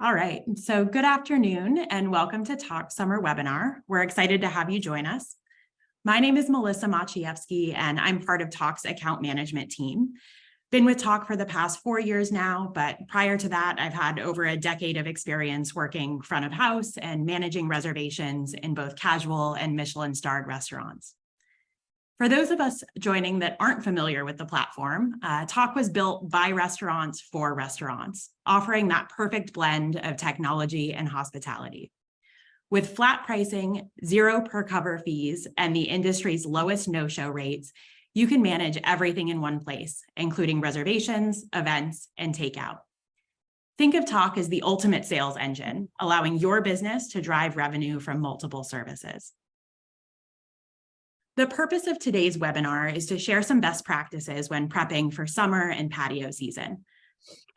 All right, so good afternoon and welcome to Tock Summer Webinar. We're excited to have you join us. My name is Melissa Maciejewski and I'm part of Tock's account management team. Been with Tock for the past 4 years now, but prior to that, I've had over a decade of experience working front of house and managing reservations in both casual and Michelin-starred restaurants. For those of us joining that aren't familiar with the platform, Tock was built by restaurants for restaurants, offering that perfect blend of technology and hospitality. With flat pricing, zero per cover fees, and the industry's lowest no-show rates, you can manage everything in one place, including reservations, events, and takeout. Think of Tock as the ultimate sales engine, allowing your business to drive revenue from multiple services. The purpose of today's webinar is to share some best practices when prepping for summer and patio season.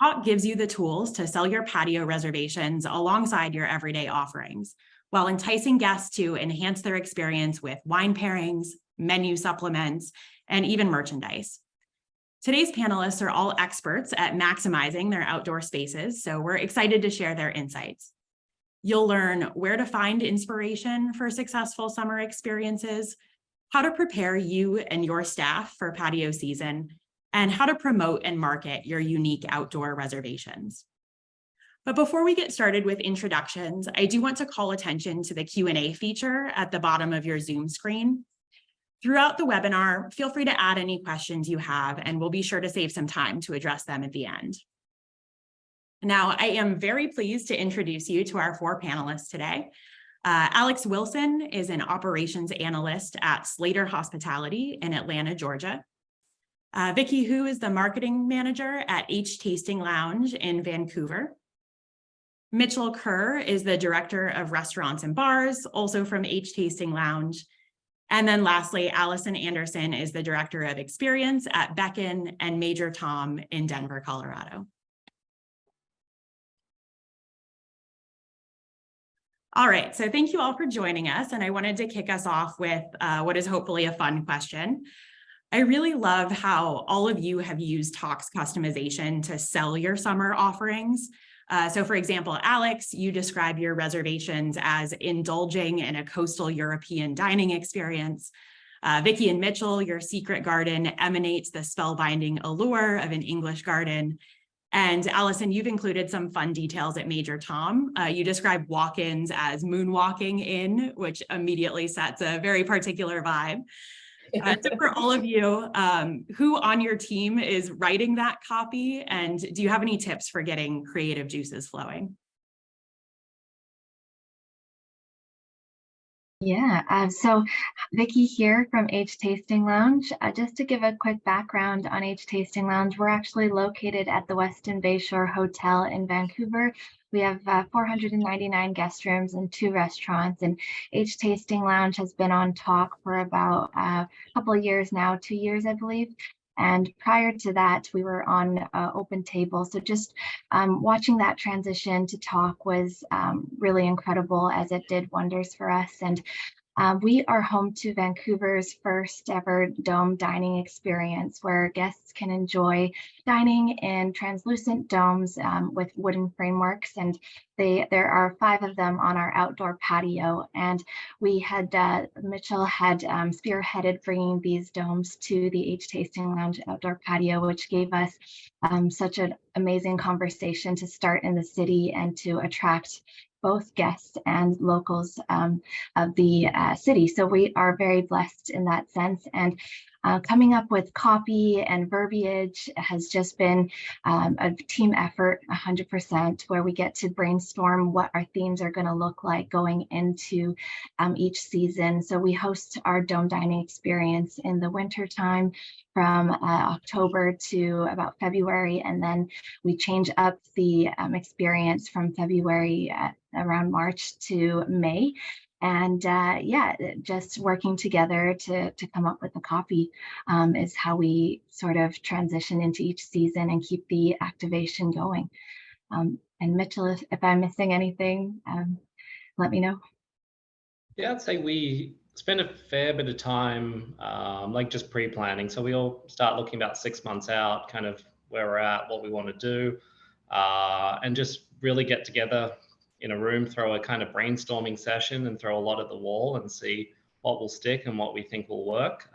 Tock gives you the tools to sell your patio reservations alongside your everyday offerings, while enticing guests to enhance their experience with wine pairings, menu supplements, and even merchandise. Today's panelists are all experts at maximizing their outdoor spaces, so we're excited to share their insights. You'll learn where to find inspiration for successful summer experiences, how to prepare you and your staff for patio season, and how to promote and market your unique outdoor reservations. But before we get started with introductions, I do want to call attention to the Q&A feature at the bottom of your Zoom screen. Throughout the webinar, feel free to add any questions you have, and we'll be sure to save some time to address them at the end. Now, I am very pleased to introduce you to our 4 panelists today. Alex Wilson is an operations analyst at Slater Hospitality in Atlanta, Georgia. Vicki Hu is the marketing manager at H Tasting Lounge in Vancouver. Mitchell Kerr is the director of restaurants and bars, also from H Tasting Lounge. And then lastly, Allison Anderson is the director of experience at Beckon and Major Tom in Denver, Colorado. All right, so thank you all for joining us. And I wanted to kick us off with what is hopefully a fun question. I really love how all of you have used Tock's customization to sell your summer offerings. So for example, Alex, you describe your reservations as indulging in a coastal European dining experience. Vicki and Mitchell, your secret garden emanates the spellbinding allure of an English garden. And Allison, you've included some fun details at Major Tom. You describe walk-ins as moonwalking in, which immediately sets a very particular vibe. So for all of you, who on your team is writing that copy? And do you have any tips for getting creative juices flowing? Yeah, so Vicki here from H Tasting Lounge. Just to give a quick background on H Tasting Lounge, we're actually located at the Westin Bayshore Hotel in Vancouver. We have 499 guest rooms and 2 restaurants, and H Tasting Lounge has been on Tock for about a couple of years now, 2 years, I believe. And prior to that, we were on Open Table. So just watching that transition to Tock was really incredible, as it did wonders for us. And we are home to Vancouver's first ever dome dining experience, where guests can enjoy dining in translucent domes with wooden frameworks, and there are 5 of them on our outdoor patio. And we had Mitchell had spearheaded bringing these domes to the H Tasting Lounge outdoor patio, which gave us such an amazing conversation to start in the city and to attract both guests and locals of the city. So we are very blessed in that sense. And coming up with copy and verbiage has just been a team effort, 100%, where we get to brainstorm what our themes are going to look like going into each season. So we host our dome dining experience in the winter time from October to about February, and then we change up the experience from February around March to May. And yeah, just working together to come up with the copy is how we sort of transition into each season and keep the activation going. And Mitchell, if I'm missing anything, let me know. Yeah, I'd say we spend a fair bit of time like just pre-planning. So we all start looking about 6 months out, kind of where we're at, what we want to do. and just really get together in a room, throw a kind of brainstorming session and throw a lot at the wall and see what will stick and what we think will work.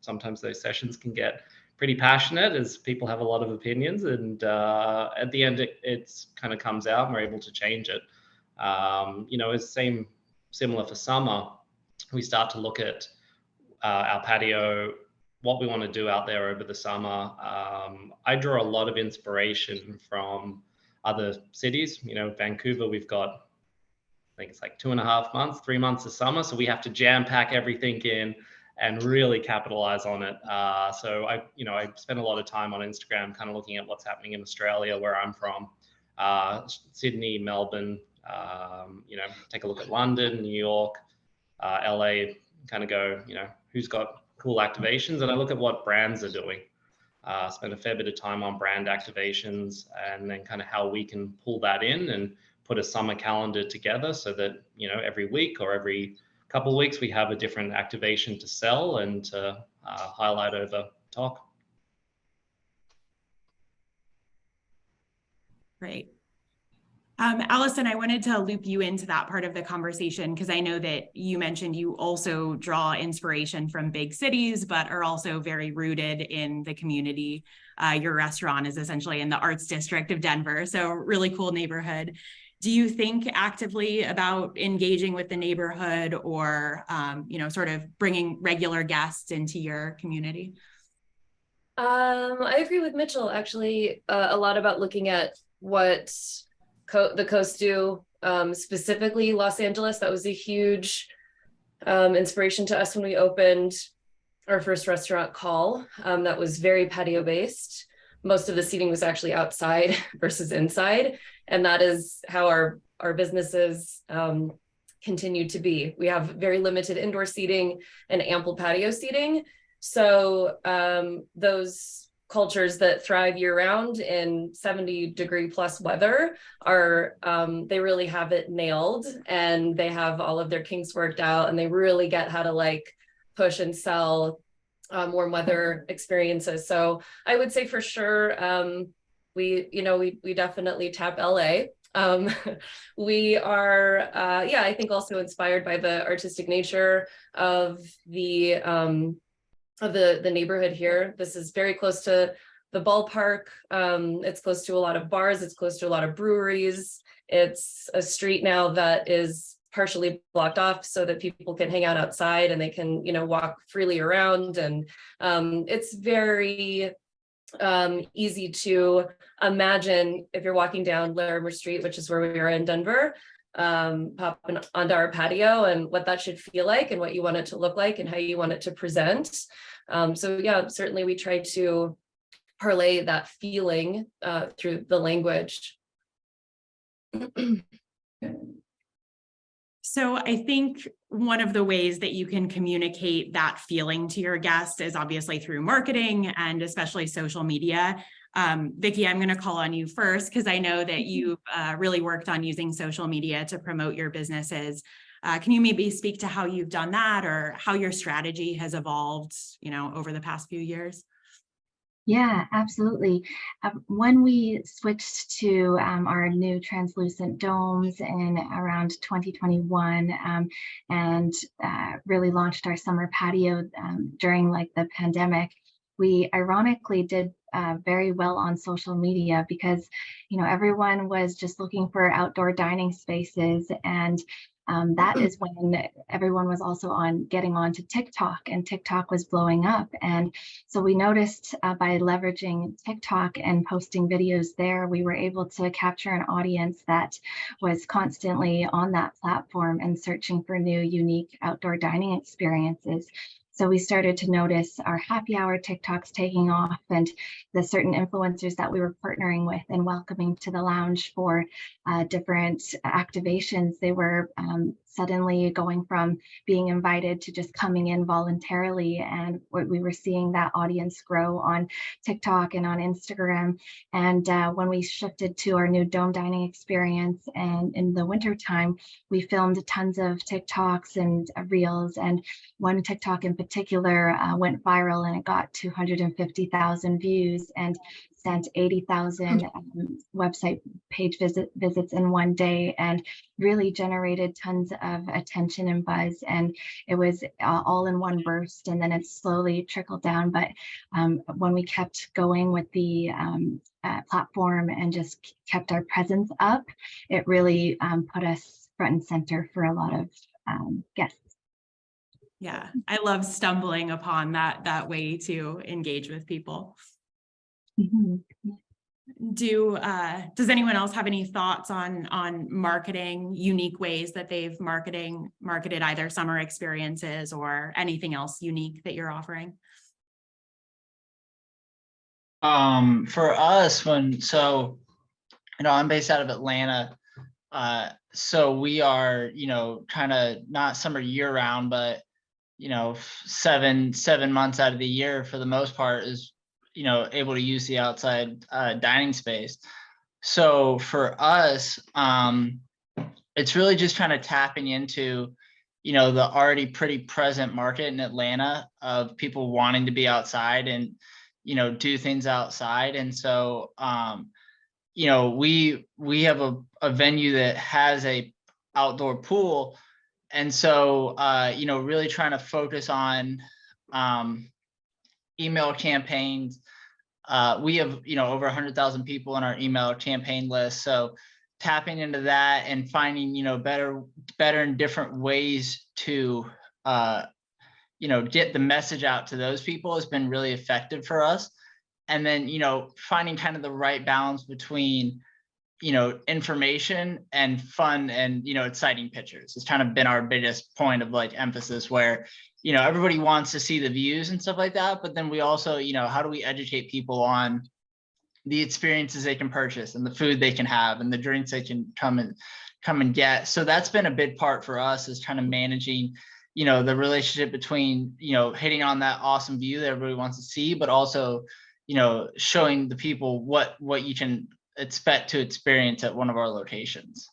Sometimes those sessions can get pretty passionate as people have a lot of opinions, and at the end it's kind of comes out and we're able to change it. It's similar for summer. We start to look at our patio, what we want to do out there over the summer. I draw a lot of inspiration from other cities. Vancouver, we've got, I think it's like 2.5 months, 3 months of summer. So we have to jam pack everything in and really capitalize on it. So I spend a lot of time on Instagram kind of looking at what's happening in Australia, where I'm from, Sydney, Melbourne, take a look at London, New York, LA, kind of go, who's got cool activations, and I look at what brands are doing. Spend a fair bit of time on brand activations, and then kind of how we can pull that in and put a summer calendar together so that, every week or every couple of weeks we have a different activation to sell and to highlight over Tock. Great. Allison, I wanted to loop you into that part of the conversation because I know that you mentioned you also draw inspiration from big cities, but are also very rooted in the community. Your restaurant is essentially in the Arts District of Denver, so really cool neighborhood. Do you think actively about engaging with the neighborhood or, sort of bringing regular guests into your community? I agree with Mitchell, actually, a lot about looking at what the coast do, specifically Los Angeles. That was a huge inspiration to us when we opened our first restaurant, Call. That was very patio based. Most of the seating was actually outside versus inside, and that is how our businesses continue to be. We have very limited indoor seating and ample patio seating. So those cultures that thrive year round in 70-degree plus weather they really have it nailed, and they have all of their kinks worked out, and they really get how to push and sell warm weather experiences. So I would say for sure, we definitely tap LA. We are, I think also inspired by the artistic nature of the neighborhood here. This is very close to the ballpark. It's close to a lot of bars. It's close to a lot of breweries. It's a street now that is partially blocked off so that people can hang out outside and they can, walk freely around. And it's very easy to imagine if you're walking down Larimer Street, which is where we are in Denver, popping onto our patio and what that should feel like and what you want it to look like and how you want it to present. So yeah, certainly we try to parlay that feeling through the language. So I think one of the ways that you can communicate that feeling to your guests is obviously through marketing and especially social media. Vicki, I'm going to call on you first because I know that you've really worked on using social media to promote your businesses. Can you maybe speak to how you've done that or how your strategy has evolved, over the past few years? Yeah, absolutely. When we switched to our new translucent domes in around 2021 and really launched our summer patio during the pandemic, we ironically did very well on social media because, everyone was just looking for outdoor dining spaces, and that is when everyone was also getting onto TikTok, and TikTok was blowing up. And so we noticed by leveraging TikTok and posting videos there, we were able to capture an audience that was constantly on that platform and searching for new, unique outdoor dining experiences. So we started to notice our happy hour TikToks taking off and the certain influencers that we were partnering with and welcoming to the lounge for different activations. They were suddenly going from being invited to just coming in voluntarily. And we were seeing that audience grow on TikTok and on Instagram. And when we shifted to our new dome dining experience and in the wintertime, we filmed tons of TikToks and reels. And one TikTok in particular went viral and it got 250,000 views. And sent 80,000 website page visits in one day, and really generated tons of attention and buzz. And it was all in one burst, and then it slowly trickled down. But when we kept going with the platform and just kept our presence up, it really put us front and center for a lot of guests. Yeah, I love stumbling upon that way to engage with people. Mm-hmm. Does anyone else have any thoughts on marketing, unique ways that they've marketed either summer experiences or anything else unique that you're offering? For us, I'm based out of Atlanta. So we are, kind of not summer year round, but 7 months out of the year for the most part is, able to use the outside dining space. So for us, it's really just kind of tapping into, the already pretty present market in Atlanta of people wanting to be outside and, do things outside. And so, we have a venue that has a outdoor pool. And so, really trying to focus on email campaigns. We have, over 100,000 people on our email campaign list. So tapping into that and finding, better and different ways to, get the message out to those people has been really effective for us. And then, finding kind of the right balance between, information and fun and, exciting pictures. It's kind of been our biggest point of emphasis where, everybody wants to see the views and stuff like that. But then we also, how do we educate people on the experiences they can purchase and the food they can have and the drinks they can come and get. So that's been a big part for us, is kind of managing, the relationship between, hitting on that awesome view that everybody wants to see, but also, showing the people what you can expect to experience at one of our locations.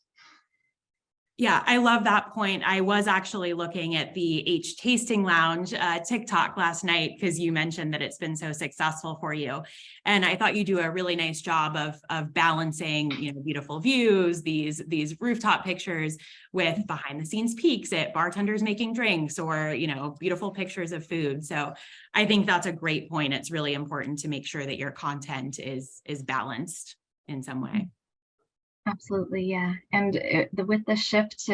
Yeah, I love that point. I was actually looking at the H Tasting Lounge TikTok last night because you mentioned that it's been so successful for you. And I thought you do a really nice job of balancing, beautiful views, these rooftop pictures with behind the scenes peeks at bartenders making drinks or, beautiful pictures of food. So I think that's a great point. It's really important to make sure that your content is balanced in some way. Absolutely, yeah. And with the shift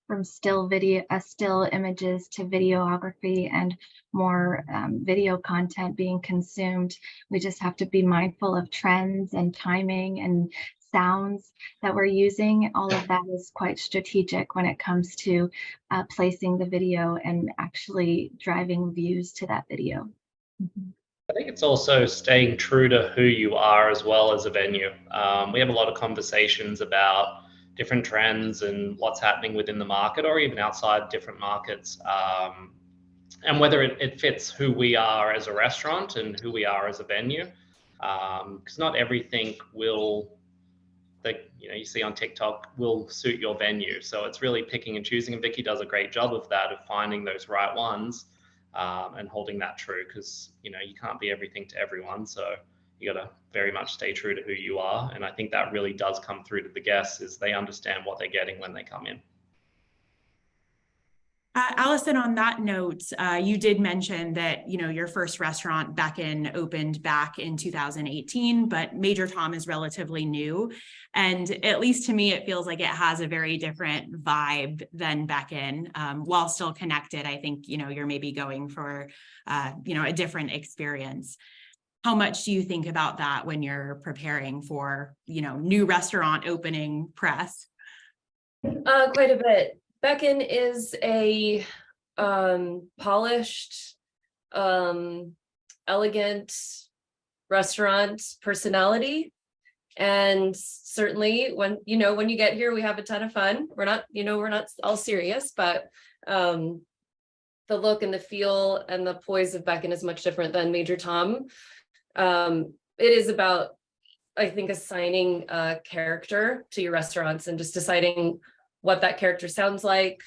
from still images to videography and more video content being consumed, we just have to be mindful of trends and timing and sounds that we're using. All of that is quite strategic when it comes to placing the video and actually driving views to that video. Mm-hmm. I think it's also staying true to who you are as well as a venue. We have a lot of conversations about different trends and what's happening within the market or even outside different markets, and whether it fits who we are as a restaurant and who we are as a venue. Because not everything that you see on TikTok will suit your venue. So it's really picking and choosing, and Vicky does a great job of that, of finding those right ones. And holding that true, because you can't be everything to everyone, so you got to very much stay true to who you are. And I think that really does come through to the guests, is they understand what they're getting when they come in. Allison, on that note, you did mention that, your first restaurant opened back in 2018, but Major Tom is relatively new. And at least to me, it feels like it has a very different vibe than Beck-In. While still connected, I think, you're maybe going for, a different experience. How much do you think about that when you're preparing for, new restaurant opening press? Quite a bit. Beck-In is a polished, elegant restaurant personality. And certainly when you get here, we have a ton of fun. We're not all serious, but the look and the feel and the poise of Beck-In is much different than Major Tom. It is about, I think, assigning a character to your restaurants and just deciding what that character sounds like,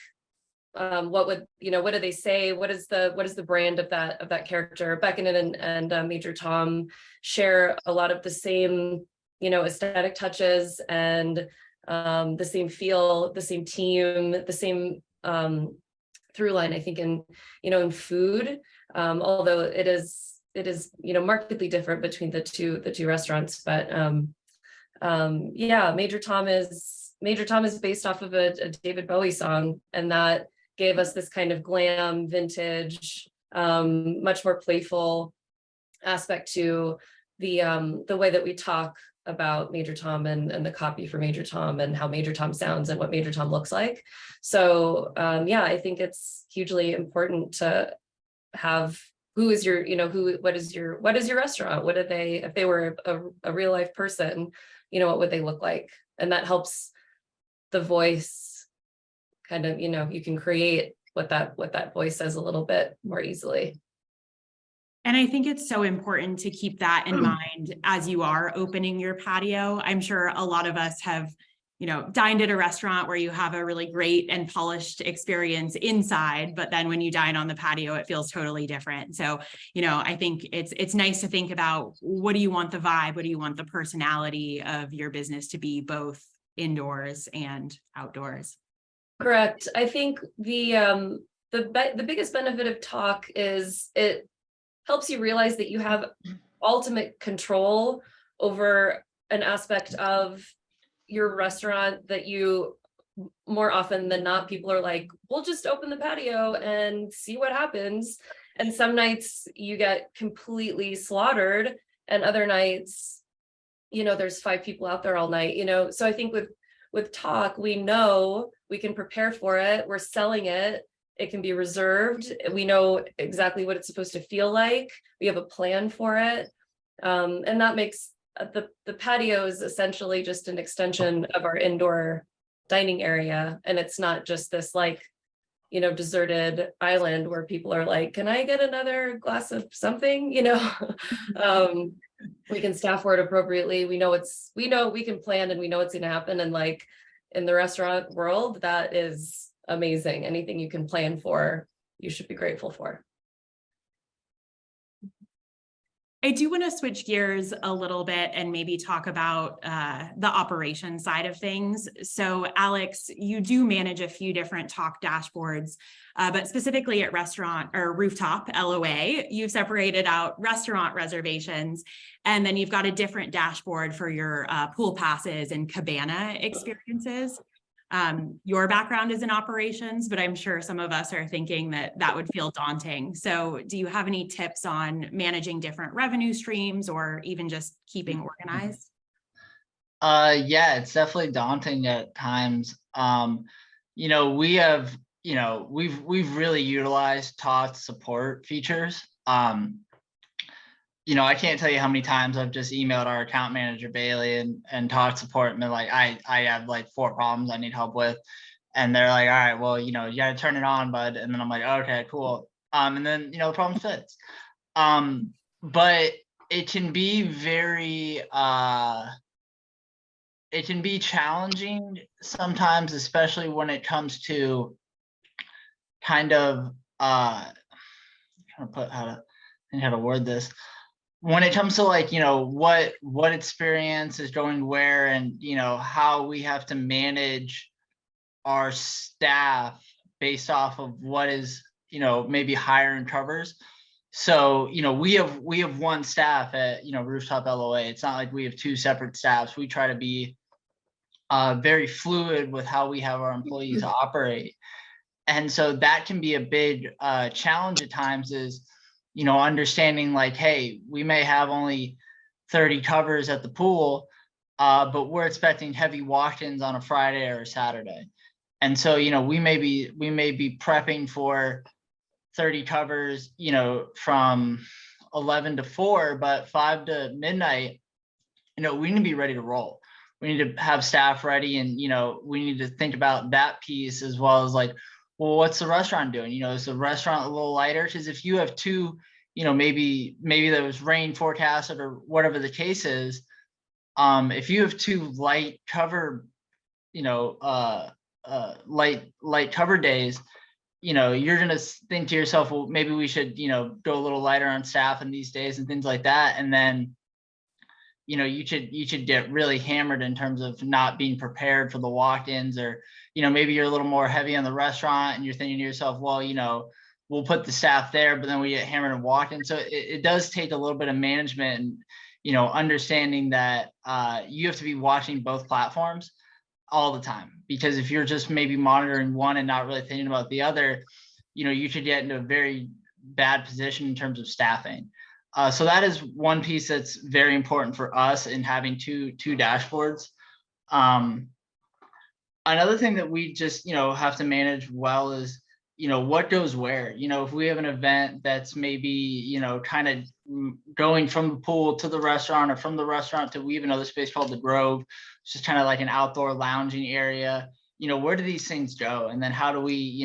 what would, what do they say? What is the brand of that character? Beckonin and Major Tom share a lot of the same, aesthetic touches and the same feel, the same team, the same through line, I think, in food, although it is markedly different between the two restaurants. But yeah, Major Tom is based off of a David Bowie song, and that gave us this kind of glam, vintage, much more playful aspect to the way that we talk about Major Tom and the copy for Major Tom and how Major Tom sounds and what Major Tom looks like. So yeah, I think it's hugely important to have what is your restaurant? What do they, if they were a real life person, what would they look like? And that helps the voice kind of, you can create what that voice says a little bit more easily. And I think it's so important to keep that in mind as you are opening your patio. I'm sure a lot of us have, dined at a restaurant where you have a really great and polished experience inside, but then when you dine on the patio, it feels totally different. So, I think it's nice to think about, what do you want the vibe? What do you want the personality of your business to be, both indoors and outdoors? Correct. I think the biggest benefit of Tock is it helps you realize that you have ultimate control over an aspect of your restaurant that you, more often than not, people are like, we'll just open the patio and see what happens. And some nights you get completely slaughtered, and other nights, there's 5 people out there all night, So I think with Tock, we know we can prepare for it. We're selling it. It can be reserved. We know exactly what it's supposed to feel like. We have a plan for it. And that makes the patio is essentially just an extension of our indoor dining area. And it's not just this deserted island where people are like, can I get another glass of something? We can staff for it appropriately. We know we can plan, and we know it's going to happen. And in the restaurant world, that is amazing. Anything you can plan for, you should be grateful for. I do want to switch gears a little bit and maybe talk about the operation side of things. So Alex, you do manage a few different Tock dashboards, but specifically at restaurant or rooftop LOA, you've separated out restaurant reservations, and then you've got a different dashboard for your pool passes and cabana experiences. Your background is in operations, but I'm sure some of us are thinking that would feel daunting. So do you have any tips on managing different revenue streams, or even just keeping organized? Yeah, it's definitely daunting at times. We have, we've really utilized Tock support features. I can't tell you how many times I've just emailed our account manager, Bailey, and Tock support, and they're like, I have 4 problems I need help with. And they're like, all right, well, you got to turn it on, bud. And then I'm like, okay, cool. And then, the problem fits. But it can be very, it can be challenging sometimes, especially when it comes to kind of, how to word this. When it comes to what experience is going where, and how we have to manage our staff based off of what is maybe higher in covers. So we have one staff at Rooftop LOA. It's not like we have 2 separate staffs. We try to be very fluid with how we have our employees operate, and so that can be a big challenge at times. Is understanding hey, we may have only 30 covers at the pool, but we're expecting heavy walk-ins on a Friday or a Saturday. And so, we may be prepping for 30 covers, from 11 to 4, but 5 to midnight, we need to be ready to roll. We need to have staff ready, and, we need to think about that piece as well as well, what's the restaurant doing? Is the restaurant a little lighter? Because if you have 2, maybe there was rain forecasted or whatever the case is, if you have 2 light cover, light cover days, you're going to think to yourself, well, maybe we should, go a little lighter on staff in these days and things like that. And then, you should get really hammered in terms of not being prepared for the walk-ins, or, maybe you're a little more heavy on the restaurant and you're thinking to yourself, well, we'll put the staff there, but then we get hammered and walk-in. So it does take a little bit of management and, understanding that you have to be watching both platforms all the time, because if you're just maybe monitoring one and not really thinking about the other, you should get into a very bad position in terms of staffing. So that is one piece that's very important for us in having two dashboards. Another thing that we just, have to manage well is, what goes where. If we have an event that's maybe, kind of going from the pool to the restaurant, or from the restaurant to, we have another space called the Grove, it's just kind of like an outdoor lounging area. Where do these things go? And then how do we,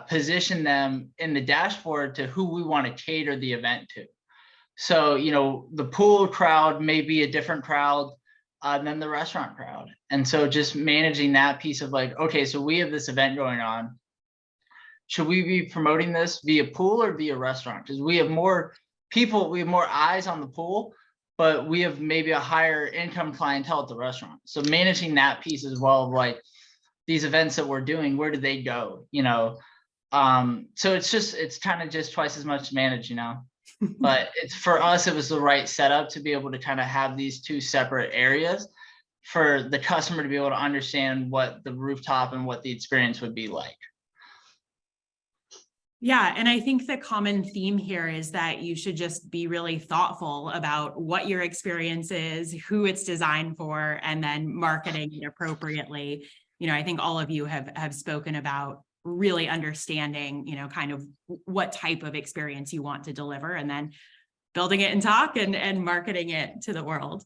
position them in the dashboard to who we want to cater the event to? So, the pool crowd may be a different crowd than the restaurant crowd. And so just managing that piece of like, okay, so we have this event going on. Should we be promoting this via pool or via restaurant? Because we have more people, we have more eyes on the pool, but we have maybe a higher income clientele at the restaurant. So managing that piece as well, of like, these events that we're doing, where do they go? So it's kind of just twice as much to manage, but it's, for us, it was the right setup to be able to kind of have these two separate areas for the customer to be able to understand what the rooftop and what the experience would be like. Yeah, and I think the common theme here is that you should just be really thoughtful about what your experience is, who it's designed for, and then marketing it appropriately. I think all of you have spoken about really understanding, kind of what type of experience you want to deliver, and then building it in Tock and marketing it to the world.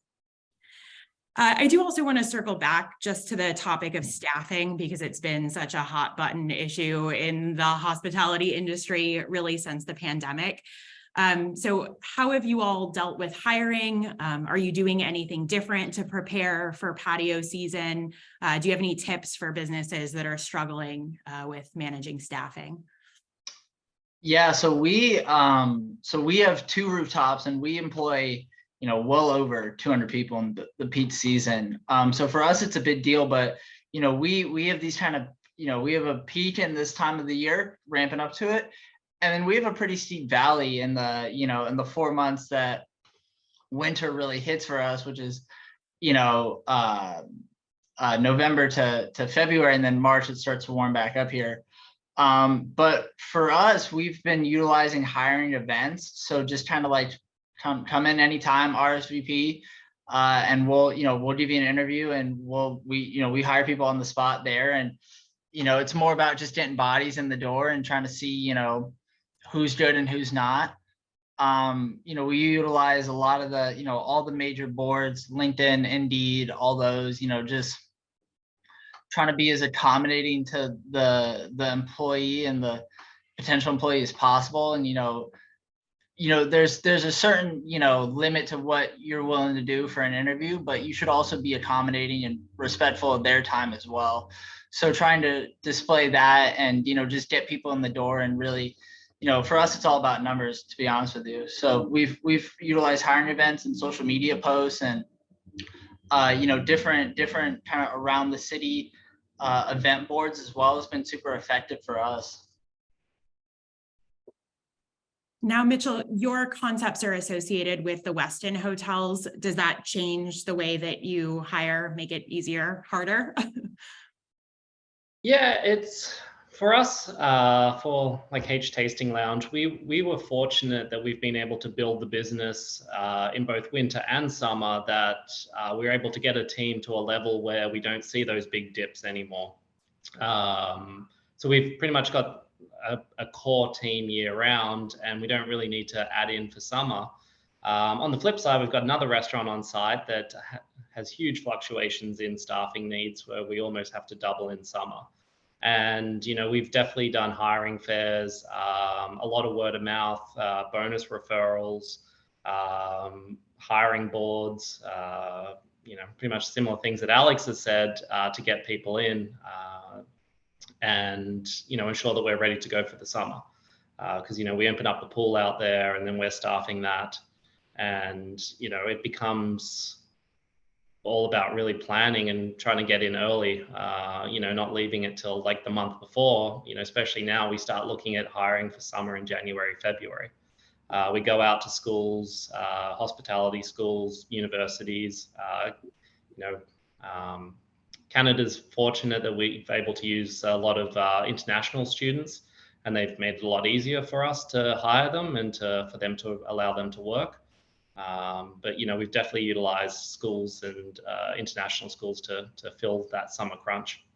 I do also want to circle back just to the topic of staffing, because it's been such a hot button issue in the hospitality industry really since the pandemic. So how have you all dealt with hiring? Are you doing anything different to prepare for patio season? Do you have any tips for businesses that are struggling with managing staffing? Yeah, so we have 2 rooftops, and we employ, well over 200 people in the peak season. So for us, it's a big deal, but, we have these kind of, we have a peak in this time of the year, ramping up to it. And then we have a pretty steep valley in the, in the 4 months that winter really hits for us, which is, November to February, and then March, it starts to warm back up here. But for us, we've been utilizing hiring events. So just kind of like come in anytime, RSVP, and we'll give you an interview, and we hire people on the spot there. And, it's more about just getting bodies in the door and trying to see, who's good and who's not. We utilize a lot of the, all the major boards, LinkedIn, Indeed, all those, just trying to be as accommodating to the employee and the potential employee as possible. And, there's a certain, limit to what you're willing to do for an interview, but you should also be accommodating and respectful of their time as well. So trying to display that and, just get people in the door, and really, for us, it's all about numbers, to be honest with you. So we've utilized hiring events and social media posts, and different kind of around the city event boards as well has been super effective for us. Now, Mitchell, your concepts are associated with the Westin hotels. Does that change the way that you hire, make it easier, harder? Yeah, it's for us, for like H Tasting Lounge, we were fortunate that we've been able to build the business in both winter and summer, that we were able to get a team to a level where we don't see those big dips anymore. So we've pretty much got a core team year round, and we don't really need to add in for summer. On the flip side, we've got another restaurant on site that has huge fluctuations in staffing needs, where we almost have to double in summer. And, we've definitely done hiring fairs, a lot of word of mouth, bonus referrals, hiring boards, pretty much similar things that Alex has said to get people in. and, ensure that we're ready to go for the summer. Because, we open up the pool out there and then we're staffing that. And, it becomes all about really planning and trying to get in early, not leaving it till like the month before, especially now we start looking at hiring for summer in January, February. We go out to schools, hospitality schools, universities. Canada's fortunate that we're able to use a lot of international students, and they've made it a lot easier for us to hire them and for them to allow them to work. But we've definitely utilized schools and international schools to fill that summer crunch.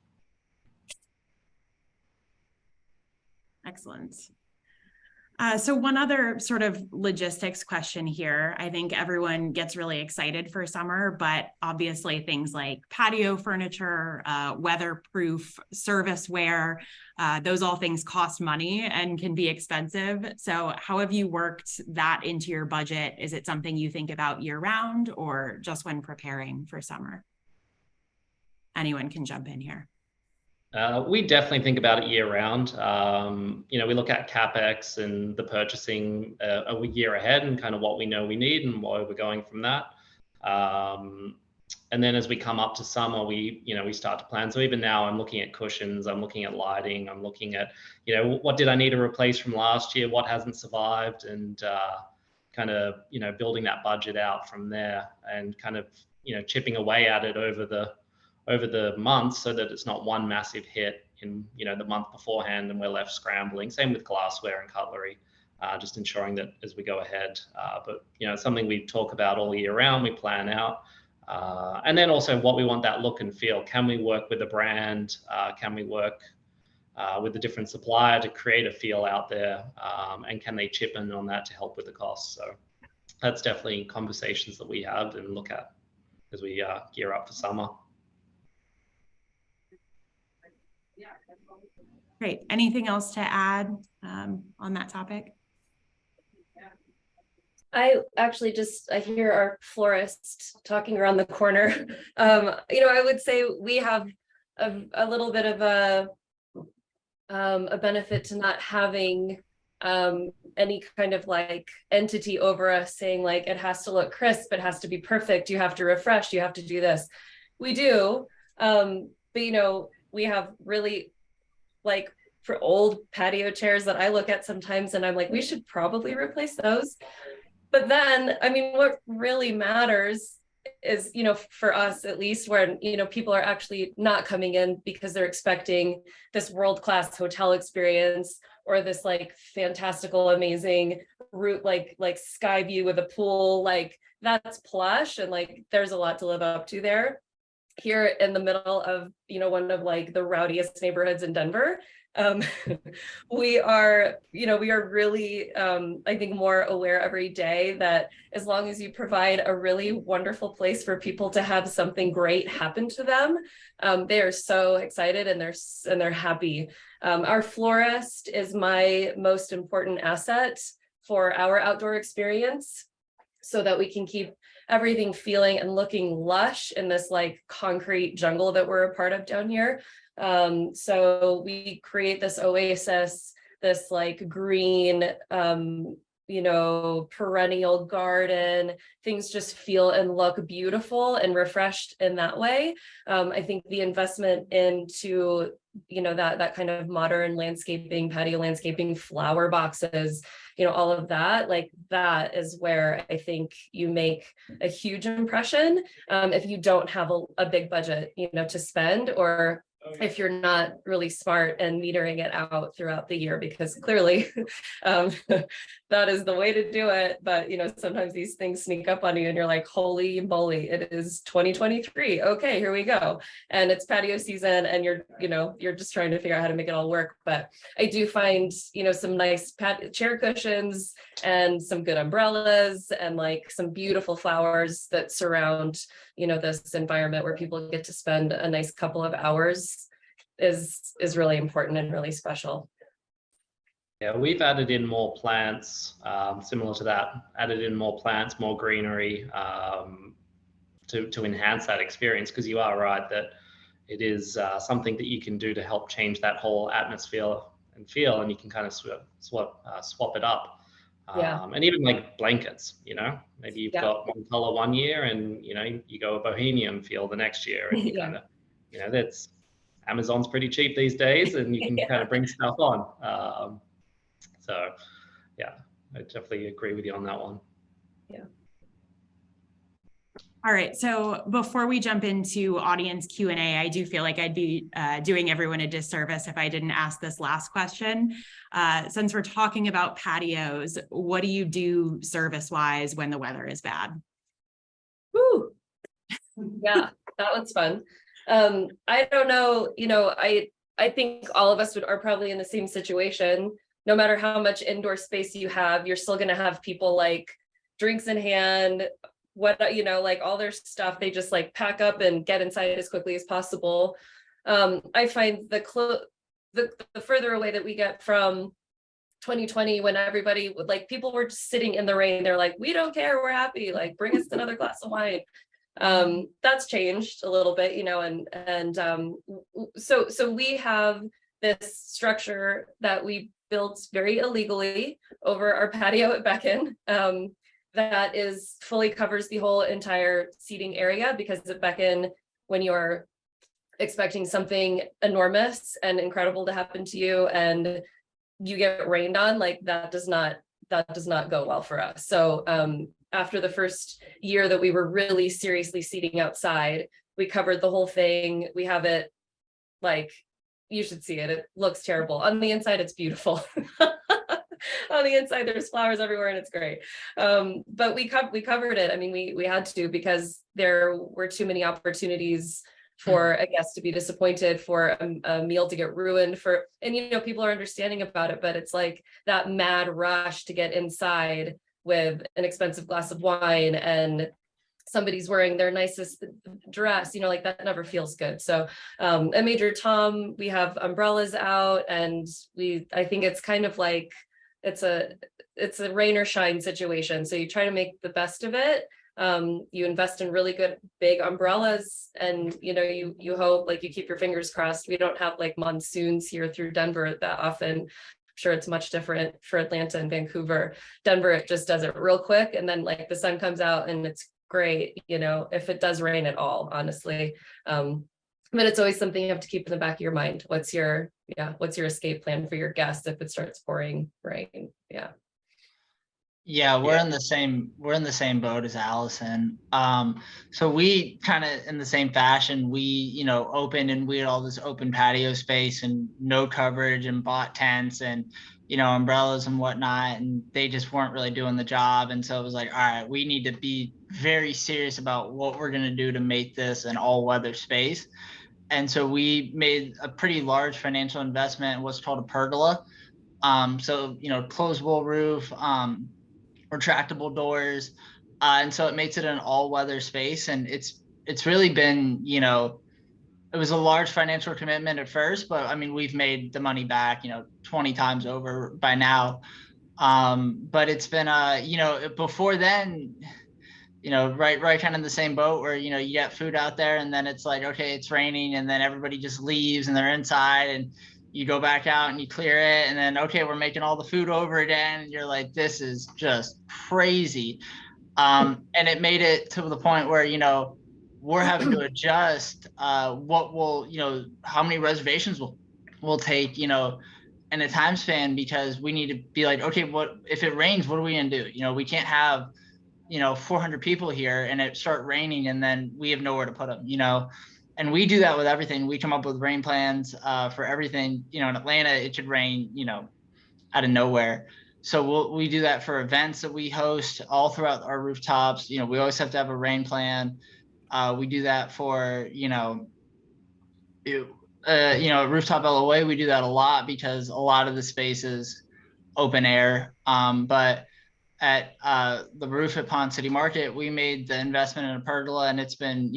Excellent. So one other sort of logistics question here. I think everyone gets really excited for summer, but obviously things like patio furniture, weatherproof serviceware, those all things cost money and can be expensive. So how have you worked that into your budget? Is it something you think about year round or just when preparing for summer? Anyone can jump in here. We definitely think about it year round. We look at CapEx and the purchasing a year ahead and kind of what we know we need and where we're going from that. And then as we come up to summer, we start to plan. So even now I'm looking at cushions, I'm looking at lighting, I'm looking at, what did I need to replace from last year? What hasn't survived? And kind of, building that budget out from there and kind of, chipping away at it over the months so that it's not one massive hit in the month beforehand and we're left scrambling. Same with glassware and cutlery, just ensuring that as we go ahead. But it's something we talk about all year round, we plan out. And then also what we want that look and feel. Can we work with a brand? Can we work with a different supplier to create a feel out there? And can they chip in on that to help with the costs? So that's definitely conversations that we have and look at as we gear up for summer. Great. Anything else to add on that topic? I actually I hear our florist talking around the corner. I would say we have a little bit of a benefit to not having any kind of like entity over us saying like, it has to look crisp, it has to be perfect, you have to refresh, you have to do this. We do, but we have really like for old patio chairs that I look at sometimes and I'm like, we should probably replace those. But then, what really matters is, for us at least, where, people are actually not coming in because they're expecting this world-class hotel experience or this like fantastical, amazing route, like sky view with a pool, like that's plush. And like, there's a lot to live up to there. Here in the middle of, one of like the rowdiest neighborhoods in Denver, we are really, I think more aware every day that as long as you provide a really wonderful place for people to have something great happen to them, they are so excited and they're happy. Our florist is my most important asset for our outdoor experience so that we can keep everything feeling and looking lush in this like concrete jungle that we're a part of down here. So we create this oasis, this like green, perennial garden. Things just feel and look beautiful and refreshed in that way. I think the investment into, that kind of modern landscaping, patio landscaping, flower boxes, all of that, like that is where I think you make a huge impression. If you don't have a big budget, to spend, or if you're not really smart and metering it out throughout the year, because clearly that is the way to do it. But, sometimes these things sneak up on you and you're like, holy moly, it is 2023. Okay, here we go. And it's patio season and you're just trying to figure out how to make it all work. But I do find, some nice chair cushions and some good umbrellas and like some beautiful flowers that surround, this environment where people get to spend a nice couple of hours is really important and really special. Yeah, we've added in more plants, similar to that, added in more plants, more greenery to enhance that experience, because you are right that, it is something that you can do to help change that whole atmosphere and feel, and you can kind of swap it up. Yeah. And even like blankets, maybe you've Yeah. got one color one year and, you go a bohemian feel the next year, and you Yeah. kind of, that's Amazon's pretty cheap these days, and you can Yeah. kind of bring stuff on. So yeah, I definitely agree with you on that one. Yeah. All right, so before we jump into audience Q&A, I do feel like I'd be doing everyone a disservice if I didn't ask this last question. Since we're talking about patios, what do you do service-wise when the weather is bad? Woo. Yeah, that one's fun. I don't know, I think all of us are probably in the same situation. No matter how much indoor space you have, you're still gonna have people like drinks in hand, like all their stuff, they just like pack up and get inside as quickly as possible. I find the further away that we get from 2020, when everybody like people were just sitting in the rain, they're like, we don't care, we're happy, like bring us another glass of wine. That's changed a little bit, so we have this structure that we built very illegally over our patio at Beacon, that is fully covers the whole entire seating area, because at Beacon, when you're expecting something enormous and incredible to happen to you and you get rained on, like that does not go well for us. So after the first year that we were really seriously seating outside, we covered the whole thing. We have it like, you should see it. It looks terrible. On the inside, it's beautiful. On the inside, there's flowers everywhere and it's great. But we covered it. I mean, we had to, because there were too many opportunities for a guest to be disappointed, for a meal to get ruined, and people are understanding about it, but it's like that mad rush to get inside with an expensive glass of wine and somebody's wearing their nicest dress, like that never feels good. So at Major Tom, we have umbrellas out, and I think it's kind of like, it's a rain or shine situation. So you try to make the best of it. You invest in really good big umbrellas, and you hope, like, you keep your fingers crossed. We don't have like monsoons here through Denver that often. I'm sure it's much different for Atlanta and Vancouver. Denver, it just does it real quick, and then like the sun comes out and it's great, if it does rain at all, honestly. But it's always something you have to keep in the back of your mind. What's your escape plan for your guests if it starts pouring rain? Yeah, we're in the same boat as Allison. So we kind of in the same fashion, we, opened, and we had all this open patio space and no coverage, and bought tents and, umbrellas and whatnot, and they just weren't really doing the job. And so it was like, all right, we need to be very serious about what we're going to do to make this an all weather space. And so we made a pretty large financial investment in what's called a pergola. So, closable roof, retractable doors, and so it makes it an all-weather space. And it's really been, it was a large financial commitment at first, but I mean, we've made the money back 20 times over by now. But it's been before then, right kind of in the same boat where you get food out there, and then it's like, okay, it's raining, and then everybody just leaves and they're inside, and you go back out and you clear it, and then, okay, we're making all the food over again, and you're like, this is just crazy. And it made it to the point where we're having to adjust what will how many reservations we'll take in a time span, because we need to be like, okay, what if it rains, what are we gonna do? We can't have 400 people here and it start raining and then we have nowhere to put them, and we do that with everything. We come up with rain plans for everything. In Atlanta, it should rain, out of nowhere. So we do that for events that we host all throughout our rooftops. We always have to have a rain plan. We do that for, rooftop LOA. We do that a lot because a lot of the space is open air. But at the roof at Pond City Market, we made the investment in a pergola, and it's been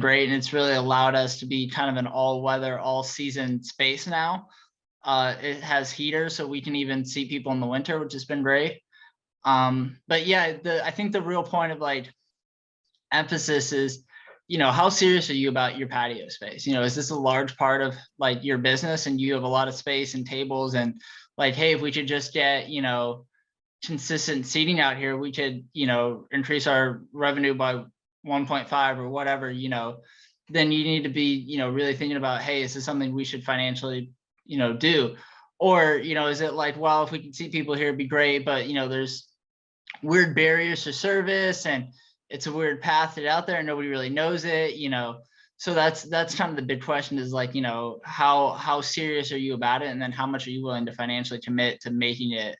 great, and it's really allowed us to be kind of an all-weather, all-season space now. It has heaters, so we can even see people in the winter, which has been great. But yeah, I think the real point of like emphasis is, how serious are you about your patio space? Is this a large part of like your business and you have a lot of space and tables and like, hey, if we could just get, consistent seating out here, we could, increase our revenue by 1.5 or whatever, then you need to be, really thinking about, hey, is this something we should financially, do? Or, is it like, well, if we can seat people here, it'd be great, but, there's weird barriers to service and it's a weird path to get out there and nobody really knows it, so that's kind of the big question is like, how serious are you about it? And then how much are you willing to financially commit to making it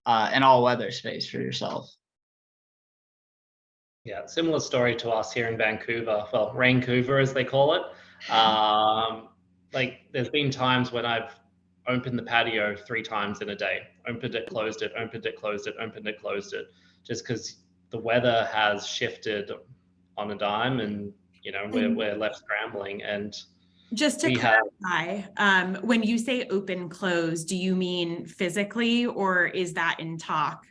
an all-weather space for yourself? Yeah, similar story to us here in Vancouver. Well, Raincouver as they call it. Like there's been times when I've opened the patio 3 times in a day, opened it, closed it, opened it, closed it, opened it, closed it, just because the weather has shifted on a dime and, we're left scrambling. And just to we have, clarify, when you say open, close, do you mean physically or is that in Tock?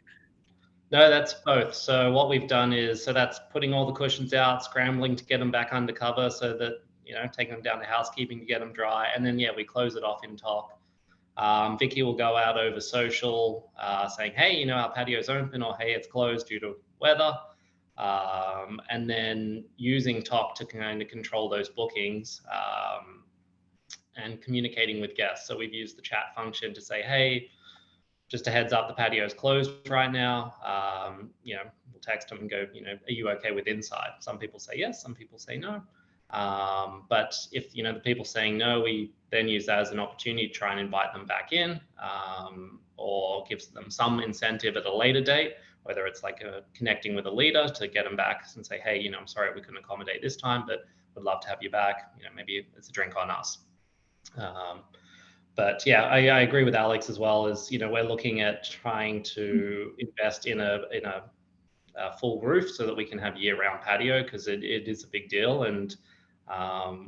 no, that's both. So what we've done is, so that's putting all the cushions out, scrambling to get them back under cover so that, taking them down to housekeeping to get them dry. And then, yeah, we close it off in Tock. Vicky will go out over social saying, hey, our patio's open, or hey, it's closed due to weather. And then using Tock to kind of control those bookings and communicating with guests. So we've used the chat function to say, hey, just a heads up, the patio is closed right now. We'll text them and go, are you okay with inside? Some people say yes, some people say no. But if, the people saying no, we then use that as an opportunity to try and invite them back in or gives them some incentive at a later date, whether it's like connecting with a leader to get them back and say, hey, I'm sorry we couldn't accommodate this time, but would love to have you back. Maybe it's a drink on us. But yeah, I agree with Alex as well. As we're looking at trying to invest in a full roof so that we can have year-round patio, because it is a big deal. And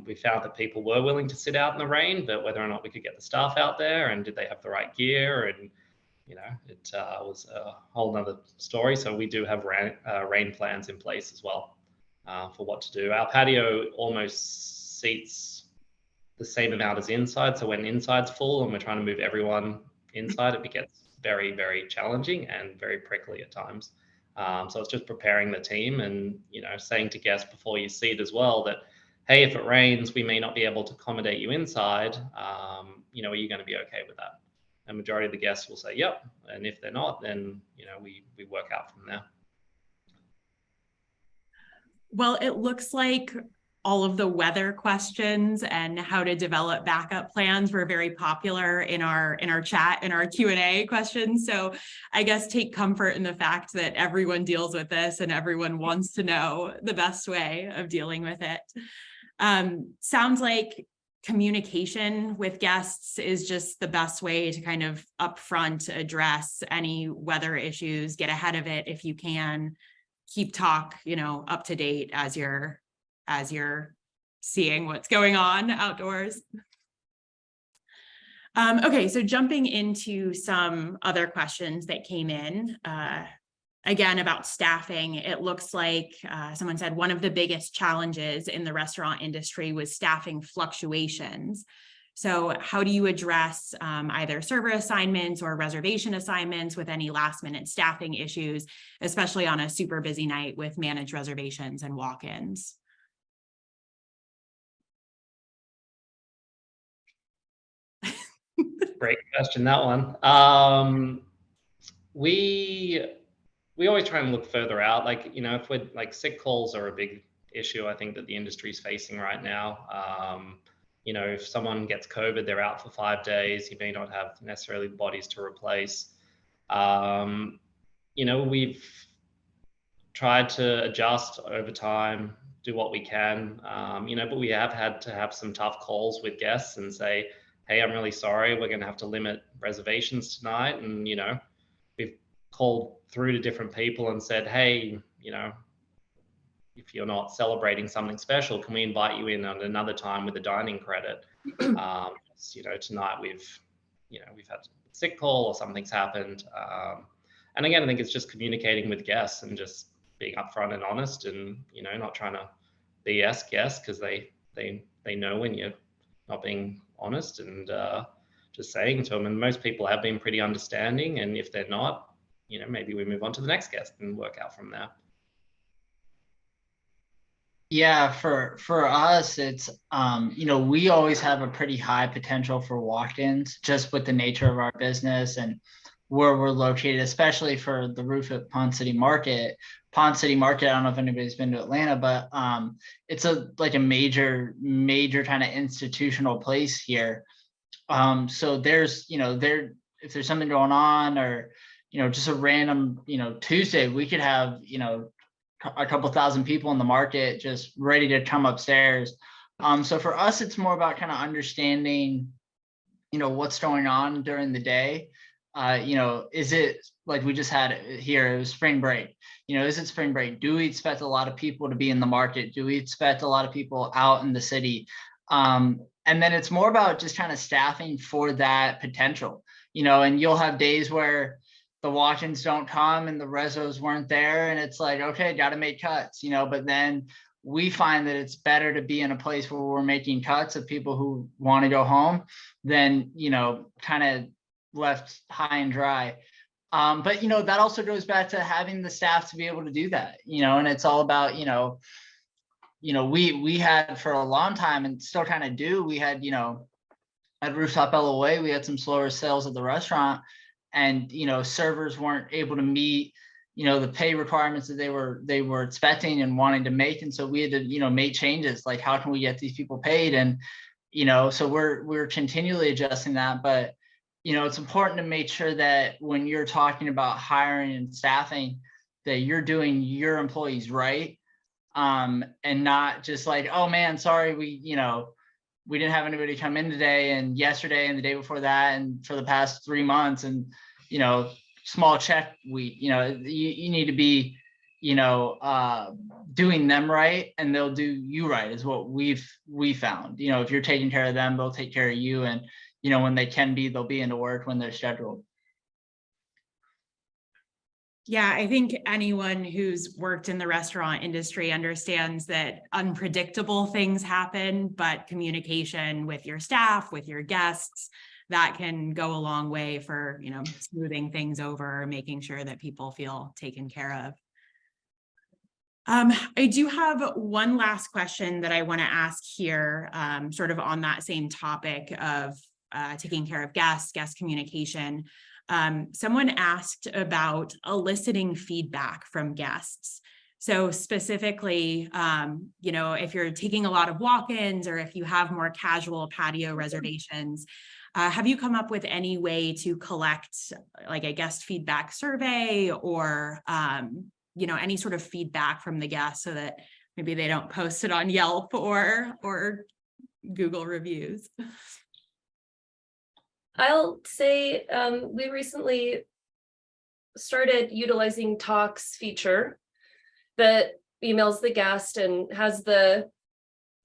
we found that people were willing to sit out in the rain, but whether or not we could get the staff out there and did they have the right gear, and it was a whole nother story. So we do have rain plans in place as well for what to do. Our patio almost seats the same amount as inside. So when inside's full and we're trying to move everyone inside, it gets very, very challenging and very prickly at times. So it's just preparing the team and, saying to guests before you seat as well that, hey, if it rains, we may not be able to accommodate you inside. Are you going to be okay with that? And majority of the guests will say, yep. And if they're not, then, we work out from there. Well, it looks like all of the weather questions and how to develop backup plans were very popular in our chat, in our Q&A questions. So I guess take comfort in the fact that everyone deals with this and everyone wants to know the best way of dealing with it. Sounds like communication with guests is just the best way to kind of upfront address any weather issues, get ahead of it if you can, keep Tock, up to date as you're seeing what's going on outdoors. Okay, so jumping into some other questions that came in, again, about staffing, it looks like someone said one of the biggest challenges in the restaurant industry was staffing fluctuations. So how do you address either server assignments or reservation assignments with any last minute staffing issues, especially on a super busy night with managed reservations and walk-ins? Great question, that one. We always try and look further out. Like, if we're like sick calls are a big issue, I think that the industry is facing right now. If someone gets COVID, they're out for 5 days, you may not have necessarily the bodies to replace. We've tried to adjust over time, do what we can, but we have had to have some tough calls with guests and say, hey, I'm really sorry, we're going to have to limit reservations tonight. And, we've called through to different people and said, hey, if you're not celebrating something special, can we invite you in at another time with a dining credit? Tonight we've had a sick call or something's happened. And again, I think it's just communicating with guests and just being upfront and honest and, not trying to BS guests because they know when you're not being honest, and just saying to them. And most people have been pretty understanding. And if they're not, maybe we move on to the next guest and work out from there. Yeah, for us, it's we always have a pretty high potential for walk-ins just with the nature of our business and where we're located, especially for the roof at Pond City Market. Pond City Market, I don't know if anybody's been to Atlanta, but it's a major kind of institutional place here. So there's if there's something going on, or just a random Tuesday, we could have a couple thousand people in the market just ready to come upstairs. So for us, it's more about kind of understanding, what's going on during the day. Is it like we just had here, it was spring break, is it spring break? Do we expect a lot of people to be in the market? Do we expect a lot of people out in the city? And then it's more about just kind of staffing for that potential, and you'll have days where the walk-ins don't come and the resos weren't there, and it's like, okay, got to make cuts, but then we find that it's better to be in a place where we're making cuts of people who want to go home than, kind of left high and dry. But, that also goes back to having the staff to be able to do that, and it's all about, we had for a long time, and still kind of do, we had, at Rooftop LOA, we had some slower sales at the restaurant, and servers weren't able to meet the pay requirements that they were expecting and wanting to make, and so we had to make changes, like how can we get these people paid, and so we're continually adjusting that. But it's important to make sure that when you're talking about hiring and staffing, that you're doing your employees right, and not just like, oh man, sorry, we didn't have anybody come in today and yesterday and the day before that and for the past 3 months, and small check week. You need to be doing them right, and they'll do you right, is what we found. If you're taking care of them, they'll take care of you, and when they can be, they'll be into work when they're scheduled. Yeah, I think anyone who's worked in the restaurant industry understands that unpredictable things happen, but communication with your staff, with your guests, that can go a long way for, smoothing things over, making sure that people feel taken care of. I do have one last question that I want to ask here, sort of on that same topic of taking care of guest communication. Someone asked about eliciting feedback from guests. So specifically, if you're taking a lot of walk-ins, or if you have more casual patio reservations, have you come up with any way to collect like a guest feedback survey, or any sort of feedback from the guests, so that maybe they don't post it on Yelp or Google reviews? I'll say we recently started utilizing Tock's feature that emails the guest and has the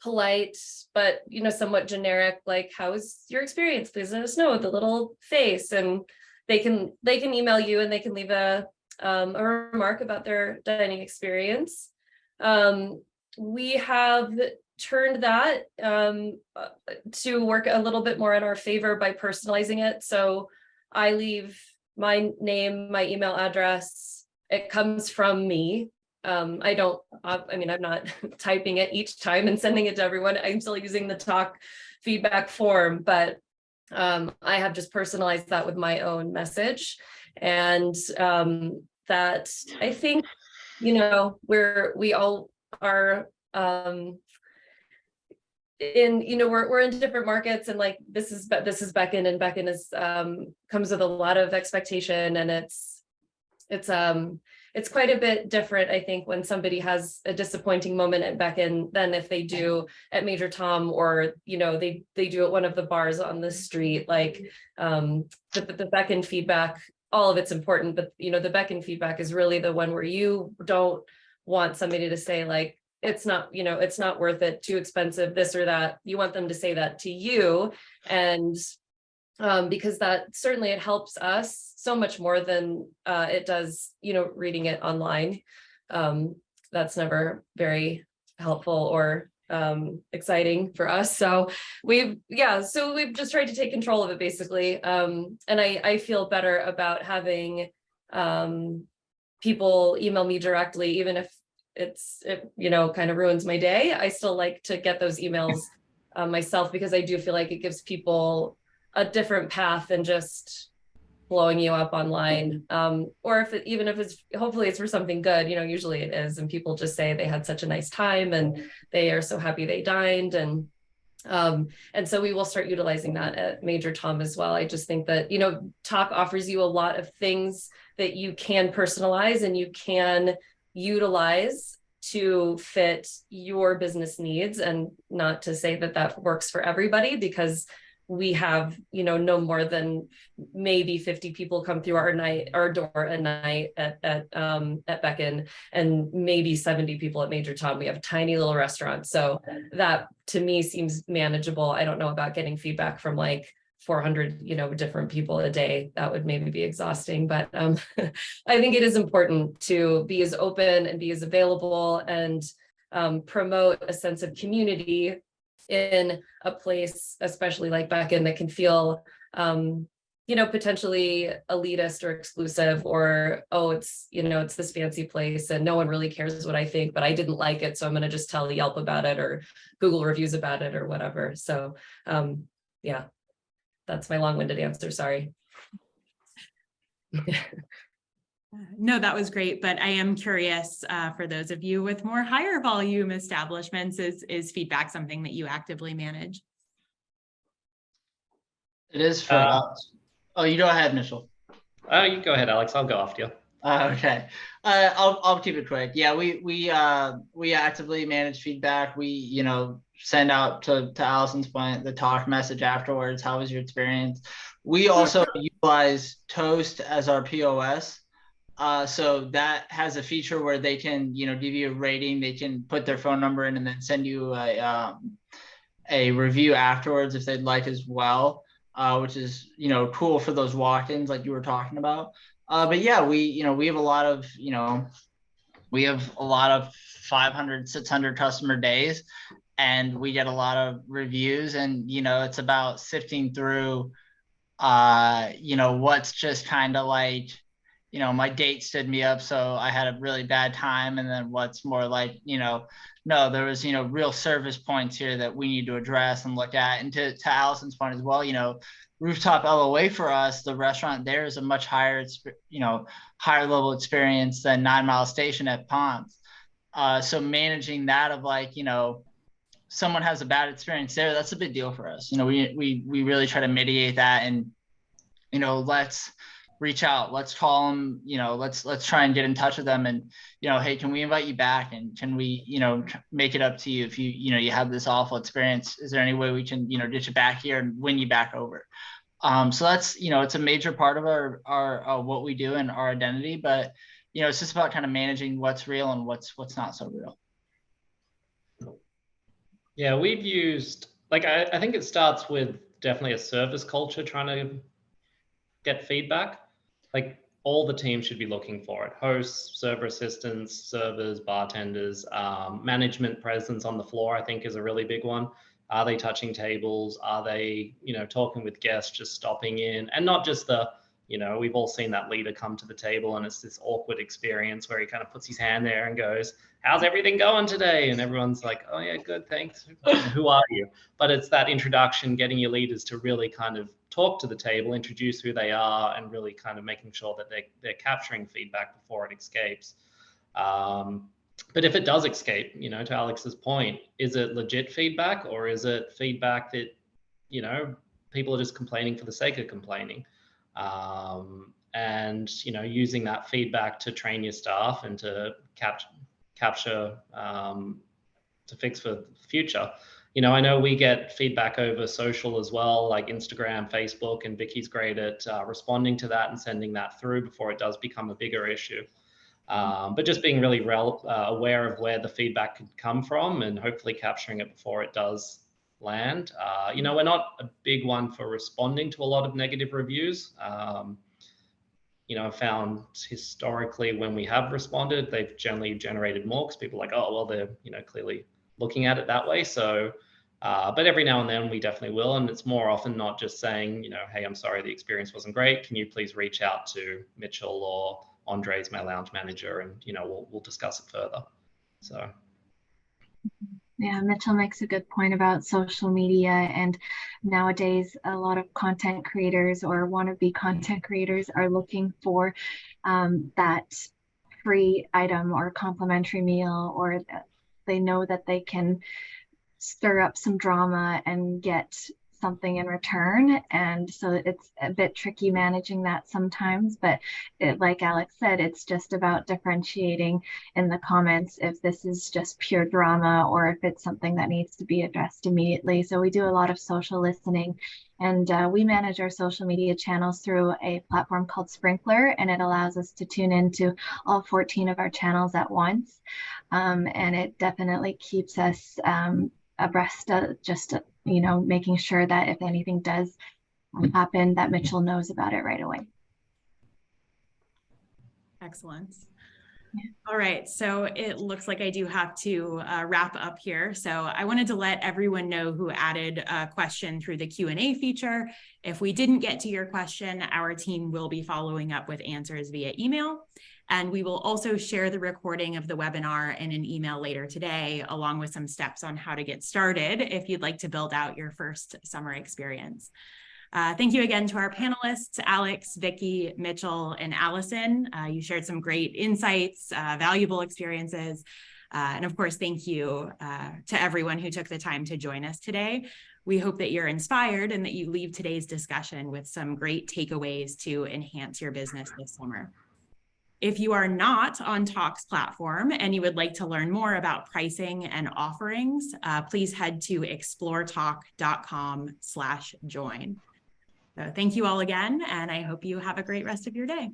polite but somewhat generic, like, how was your experience, please let us know, with a little face, and they can email you and they can leave a remark about their dining experience. We have turned that to work a little bit more in our favor by personalizing it. So I leave my name, my email address, it comes from me. I'm not typing it each time and sending it to everyone. I'm still using the Tock feedback form, but I have just personalized that with my own message. And that, I think, we all are we're in different markets, and like this is Beacon, and Beacon is comes with a lot of expectation, and it's quite a bit different, I think, when somebody has a disappointing moment at Beacon than if they do at Major Tom, or they do at one of the bars on the street. Like the Beacon feedback, all of it's important, but the Beacon feedback is really the one where you don't want somebody to say like, it's not worth it, too expensive, this or that. You want them to say that to you. And because that certainly, it helps us so much more than it does, reading it online. That's never very helpful or exciting for us. So we've just tried to take control of it basically. And I feel better about having people email me directly, even if it kind of ruins my day. I still like to get those emails myself, because I do feel like it gives people a different path than just blowing you up online. Or even if it's, hopefully it's for something good, usually it is. And people just say they had such a nice time and they are so happy they dined. And so we will start utilizing that at Major Tom as well. I just think that, Tock offers you a lot of things that you can personalize and you can utilize to fit your business needs. And not to say that that works for everybody, because we have, no more than maybe 50 people come through our door a night at Beacon, and maybe 70 people at Major Tom. We have a tiny little restaurant. So that to me seems manageable. I don't know about getting feedback from like 400, different people a day. That would maybe be exhausting, but I think it is important to be as open and be as available and promote a sense of community in a place, especially like Beacon, that can feel, potentially elitist or exclusive, or, oh, it's this fancy place and no one really cares what I think, but I didn't like it, so I'm going to just tell Yelp about it or Google reviews about it or whatever. So, yeah, that's my long-winded answer. Sorry. No, that was great, but I am curious, for those of you with more higher volume establishments, is feedback something that you actively manage? It is for us. Oh, you go ahead, Mitchell. You go ahead, Alex. I'll go after you. Okay. I'll keep it quick. Yeah, we actively manage feedback. We, send out to Allison's point, the Tock message afterwards. How was your experience? We also utilize Toast as our POS. So that has a feature where they can, give you a rating. They can put their phone number in and then send you a review afterwards if they'd like as well, which is, cool for those walk-ins like you were talking about. But yeah, we have a lot of, we have a lot of 500, 600 customer days, and we get a lot of reviews, and, it's about sifting through, what's just kind of like, my date stood me up, so I had a really bad time. And then what's more like, no, there was, real service points here that we need to address and look at. And to Allison's point as well, rooftop LOA for us, the restaurant there is a much higher, higher level experience than 9 Mile Station at Ponce. So managing that of like, someone has a bad experience there, that's a big deal for us. We really try to mitigate that, and, let's reach out, let's call them, let's try and get in touch with them, and, hey, can we invite you back, and can we, make it up to you if you have this awful experience? Is there any way we can, get you back here and win you back over? So that's, it's a major part of our what we do and our identity, but, it's just about kind of managing what's real and what's not so real. Yeah, we've used, like, I think it starts with definitely a service culture, trying to get feedback. Like, all the teams should be looking for it. Hosts, server assistants, servers, bartenders, management presence on the floor, I think, is a really big one. Are they touching tables? Are they, talking with guests, just stopping in? And not just the, we've all seen that leader come to the table and it's this awkward experience where he kind of puts his hand there and goes, how's everything going today? And everyone's like, oh yeah, good, thanks. Who are you? But it's that introduction, getting your leaders to really kind of talk to the table, introduce who they are, and really kind of making sure that they're capturing feedback before it escapes. But if it does escape, to Alex's point, is it legit feedback, or is it feedback that, people are just complaining for the sake of complaining? And, using that feedback to train your staff and to capture, to fix for the future. I know we get feedback over social as well, like Instagram, Facebook, and Vicky's great at responding to that and sending that through before it does become a bigger issue. But just being really aware of where the feedback could come from and hopefully capturing it before it does land. We're not a big one for responding to a lot of negative reviews. found historically when we have responded, they've generally generated more because people are like, oh, well, they're, clearly looking at it that way. So, but every now and then we definitely will. And it's more often not just saying, hey, I'm sorry, the experience wasn't great. Can you please reach out to Mitchell or Andre's my lounge manager, and, we'll discuss it further. So. Yeah, Mitchell makes a good point about social media, and nowadays a lot of content creators or wannabe content creators are looking for that free item or complimentary meal, or they know that they can stir up some drama and get something in return. And so it's a bit tricky managing that sometimes, but like Alex said, it's just about differentiating in the comments if this is just pure drama or if it's something that needs to be addressed immediately. So we do a lot of social listening, and we manage our social media channels through a platform called Sprinkler, and it allows us to tune into all 14 of our channels at once. And it definitely keeps us abreast of just, making sure that if anything does happen, that Mitchell knows about it right away. Excellent. All right, so it looks like I do have to wrap up here. So I wanted to let everyone know who added a question through the Q&A feature. If we didn't get to your question, our team will be following up with answers via email. And we will also share the recording of the webinar in an email later today, along with some steps on how to get started if you'd like to build out your first summer experience. Thank you again to our panelists, Alex, Vicky, Mitchell, and Allison. You shared some great insights, valuable experiences. And of course, thank you to everyone who took the time to join us today. We hope that you're inspired and that you leave today's discussion with some great takeaways to enhance your business this summer. If you are not on Tock's platform and you would like to learn more about pricing and offerings, please head to exploretock.com/join. So thank you all again, and I hope you have a great rest of your day.